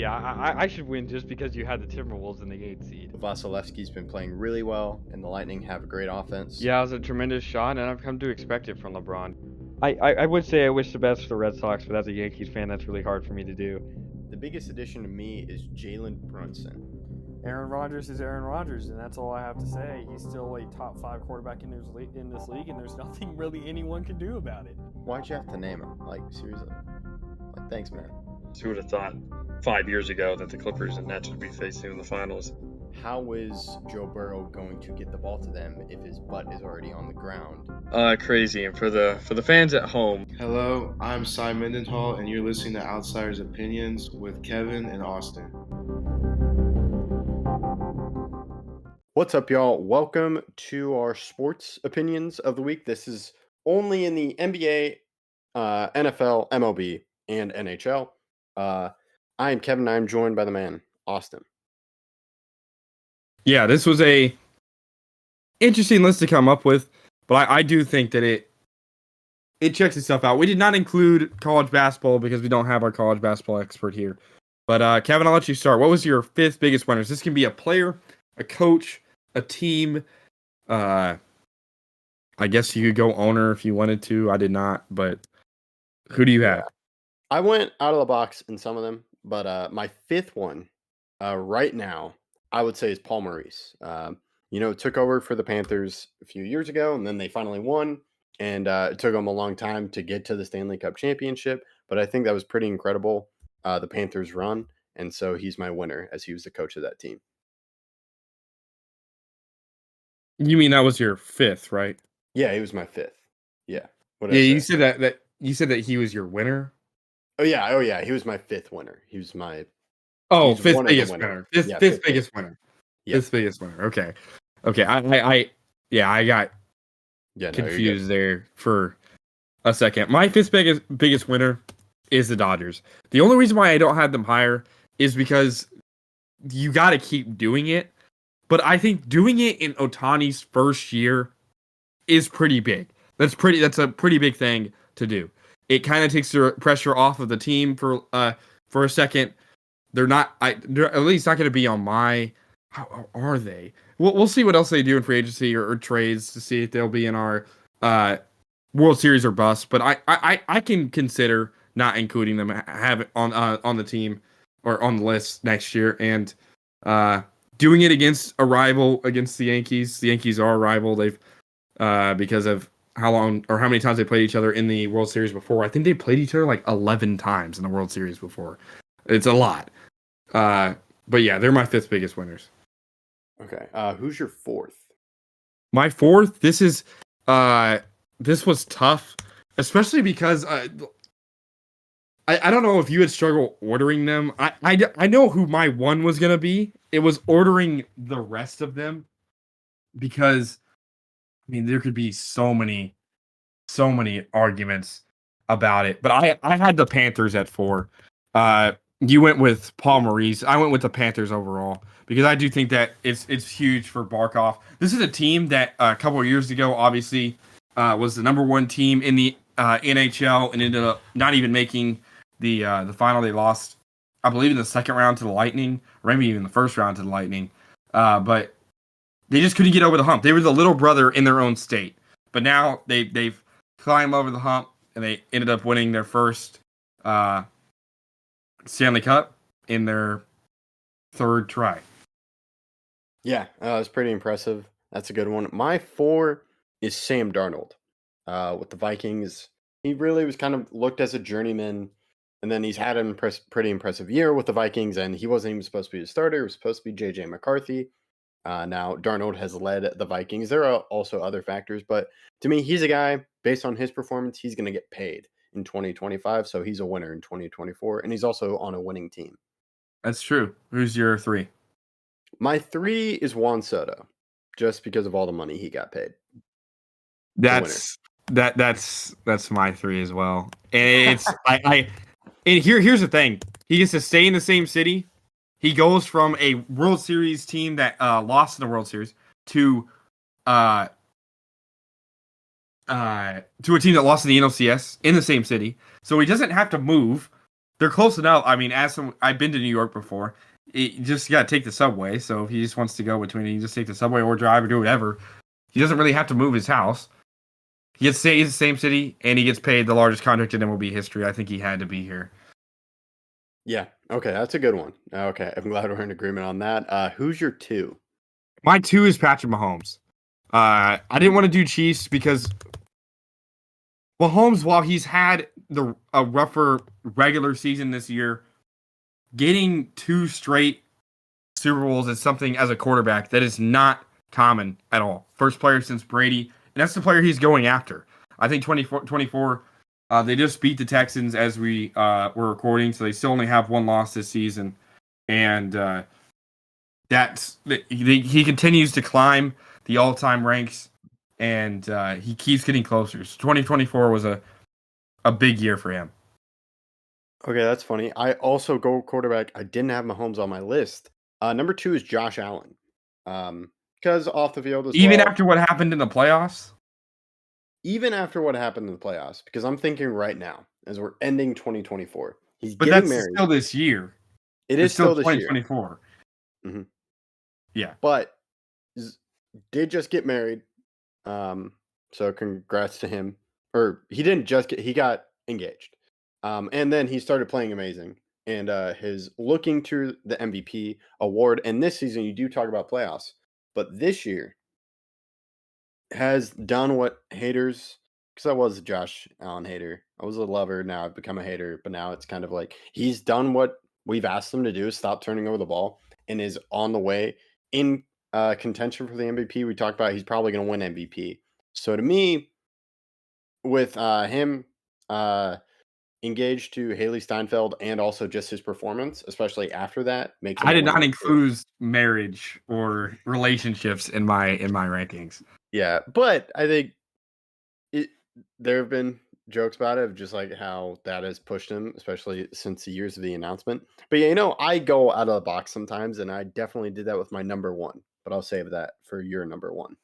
yeah, I should win just because you had the Timberwolves in the 8th seed. Vasilevsky's been playing really well, and the Lightning have a great offense. Yeah, it was a tremendous shot, and I've come to expect it from LeBron. I would say I wish the best for the Red Sox, but as a Yankees fan, that's really hard for me to do. The biggest addition to me is Jalen Brunson. Aaron Rodgers is Aaron Rodgers, and that's all I have to say. He's still a top 5 quarterback in this league, and there's nothing really anyone can do about it. Why'd you have to name him? Like, seriously? Like, thanks, man. Who would have thought 5 years ago that the Clippers and Nets would be facing in the finals? How is Joe Burrow going to get the ball to them if his butt is already on the ground? Crazy. And for the fans at home, Hello, I'm Cy Mendenhall, and you're listening to Outsiders Opinions with Kevin and Austin. What's up, y'all? Welcome to our sports opinions of the week. This is only in the NBA, NFL, MLB, and NHL. I am Kevin. I'm joined by the man, Austin. Yeah, this was a interesting list to come up with, but I do think that it checks itself out. We did not include college basketball because we don't have our college basketball expert here. But Kevin, I'll let you start. What was your 5th biggest winners? This can be a player, a coach, a team. I guess you could go owner if you wanted to. I did not, but who do you have? I went out of the box in some of them, but my 5th one right now, I would say, is Paul Maurice. Took over for the Panthers a few years ago, and then they finally won. And it took them a long time to get to the Stanley Cup championship, but I think that was pretty incredible, the Panthers' run. And so he's my winner, as he was the coach of that team. You mean that was your 5th, right? Yeah, he was my 5th. Yeah. Yeah, you said that he was your winner. Oh yeah, he was my 5th winner. He was my 5th biggest winner. Fifth biggest winner. Yeah. 5th biggest winner. Okay. I got confused there for a second. My 5th biggest winner is the Dodgers. The only reason why I don't have them higher is because you got to keep doing it. But I think doing it in Ohtani's first year is pretty big. That's a pretty big thing to do. It kind of takes the pressure off of the team for a second. They're at least not going to be on my. How are they? We'll see what else they do in free agency or trades to see if they'll be in our World Series or bust. But I can consider not including them, have it on the team or on the list next year, and doing it against a rival, against the Yankees. The Yankees are a rival. They've because of how long or how many times they played each other in the World Series before. I think they played each other like 11 times in the World Series before. It's a lot. But yeah, they're my 5th biggest winners. Okay. Who's your 4th? My 4th, this was tough, especially because I don't know if you would struggle ordering them. I know who my 1 was going to be. It was ordering the rest of them because, I mean, there could be so many arguments about it. But I had the Panthers at 4. You went with Paul Maurice. I went with the Panthers overall because I do think that it's huge for Barkov. This is a team that a couple of years ago, obviously, was the number 1 team in the NHL and ended up not even making the final. They lost, I believe, in the second round to the Lightning, or maybe even the first round to the Lightning. But they just couldn't get over the hump. They were the little brother in their own state. But now they've climbed over the hump, and they ended up winning their first Stanley Cup in their 3rd try. Yeah, it's pretty impressive. That's a good one. My 4 is Sam Darnold with the Vikings. He really was kind of looked as a journeyman, and then he's had an pretty impressive year with the Vikings, and he wasn't even supposed to be a starter. It was supposed to be J.J. McCarthy. Now, Darnold has led the Vikings. There are also other factors, but to me, he's a guy, based on his performance, he's going to get paid in 2025, so he's a winner in 2024, and he's also on a winning team. That's true. Who's your 3? My 3 is Juan Soto, just because of all the money he got paid. That's my 3 as well. And it's here's the thing. He gets to stay in the same city. He goes from a World Series team that lost in the World Series to a team that lost in the NLCS in the same city. So he doesn't have to move. they're close enough. I mean, I've been to New York before. You just got to take the subway. So if he just wants to go between, he can just take the subway or drive or do whatever. He doesn't really have to move his house. He gets to stay in the same city, and he gets paid the largest contract in MLB history. I think he had to be here. Yeah. Okay, that's a good one. Okay, I'm glad we're in agreement on that. Who's your 2? My 2 is Patrick Mahomes. I didn't want to do Chiefs because Mahomes, while he's had a rougher regular season this year, getting 2 straight Super Bowls is something as a quarterback that is not common at all. First player since Brady, and that's the player he's going after. I think 24, they just beat the Texans as we were recording, so they still only have 1 loss this season. And he continues to climb the all-time ranks, and he keeps getting closer. So 2024 was a big year for him. Okay, that's funny. I also go quarterback. I didn't have Mahomes on my list. Number 2 is Josh Allen. Because off the field as Even well. after what happened in the playoffs? Even after what happened in the playoffs. Because I'm thinking right now, as we're ending 2024. But getting that's married. still this year. It is still this 2024. year. Mm-hmm. Yeah. But did just get married. So congrats to him. Or he didn't just get, he got engaged. And then he started playing amazing. And his looking to the MVP award. And this season, you do talk about playoffs. But this year has done what haters, because I was a Josh Allen hater. I was a lover. Now I've become a hater. But now it's kind of like he's done what we've asked him to do, stop turning over the ball, and is on the way in contention for the MVP. We talked about he's probably going to win MVP. So to me, with him engaged to Haley Steinfeld and also just his performance, especially after that, makes. I did not include marriage or relationships in my rankings. Yeah, but I think there have been jokes about it of just like how that has pushed him, especially since the years of the announcement. But yeah, I go out of the box sometimes, and I definitely did that with my number 1. But I'll save that for your number 1.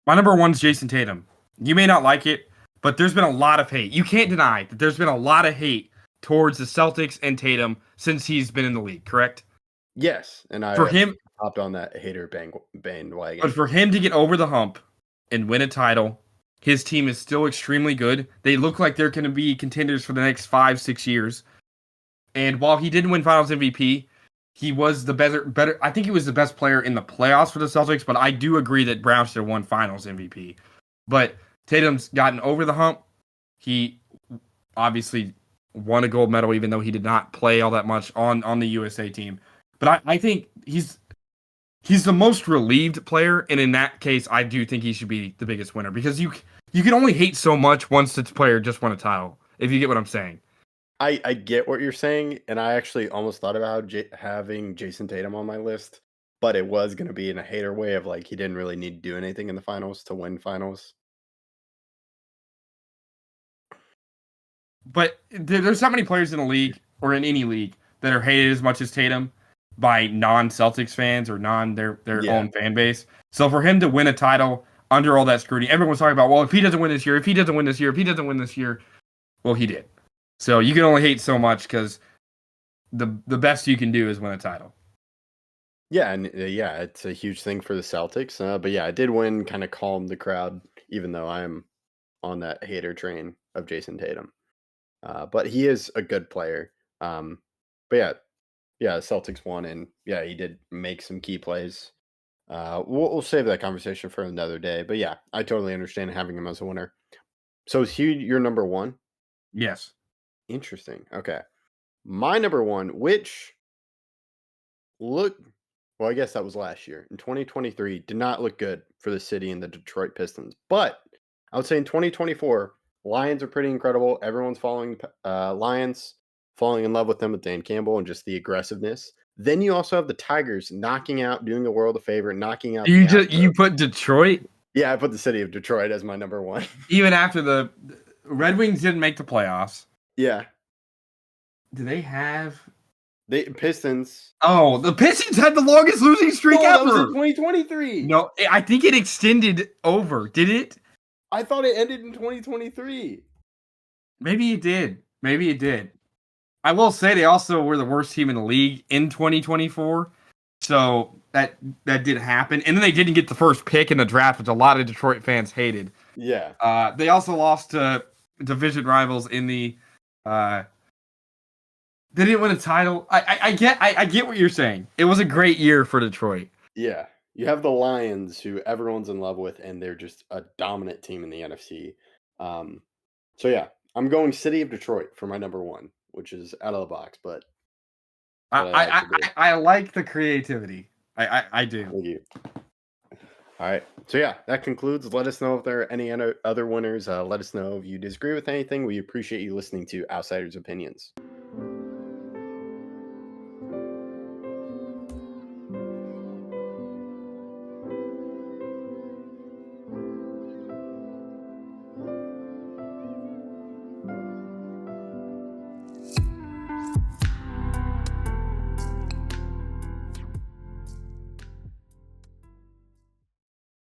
My number 1 is Jason Tatum. You may not like it, but there's been a lot of hate. You can't deny that there's been a lot of hate towards the Celtics and Tatum since he's been in the league, correct? Yes, and I hopped on that hater bandwagon. But for him to get over the hump and win a title, his team is still extremely good. They look like they're going to be contenders for the next 5-6 years. And while he didn't win Finals MVP, he was the better. I think he was the best player in the playoffs for the Celtics, but I do agree that Brown should have won Finals MVP. But Tatum's gotten over the hump. He obviously won a gold medal, even though he did not play all that much on the USA team. But I think he's the most relieved player, and in that case, I do think he should be the biggest winner because you can only hate so much once the player just won a title, if you get what I'm saying. I get what you're saying, and I actually almost thought about having Jason Tatum on my list, but it was going to be in a hater way of like he didn't really need to do anything in the finals to win finals. But there's not many players in the league or in any league that are hated as much as Tatum by non-Celtics fans or their own fan base. So for him to win a title under all that scrutiny, everyone's talking about, well, if he doesn't win this year, well, he did. So you can only hate so much because the best you can do is win a title. Yeah, and it's a huge thing for the Celtics. But yeah, I did win, kind of calmed the crowd, even though I am on that hater train of Jason Tatum. But he is a good player. But yeah, the Celtics won, and yeah, he did make some key plays. We'll save that conversation for another day. But yeah, I totally understand having him as a winner. So is he your number 1? Yes. Interesting. Okay. My number 1, which well, I guess that was last year. In 2023, did not look good for the city and the Detroit Pistons. But I would say in 2024, Lions are pretty incredible. Everyone's following Lions, falling in love with them with Dan Campbell and just the aggressiveness. Then you also have the Tigers doing the world a favor, knocking out. You put Detroit? Yeah, I put the city of Detroit as my number 1. Even after the Red Wings didn't make the playoffs. Yeah. Do they have Pistons? Oh, the Pistons had the longest losing streak ever. That was in 2023. No, I think it extended over. Did it? I thought it ended in 2023. Maybe it did. I will say they also were the worst team in the league in 2024. So that did happen. And then they didn't get the first pick in the draft, which a lot of Detroit fans hated. Yeah. They also lost to division rivals in the they didn't win a title. I get what you're saying. It was a great year for Detroit. Yeah. You have the Lions, who everyone's in love with, and they're just a dominant team in the NFC. So yeah, I'm going City of Detroit for my number 1, which is out of the box, but I like the creativity. I do. Thank you. All right. So yeah, that concludes. Let us know if there are any other winners. Let us know if you disagree with anything. We appreciate you listening to Outsiders Opinions.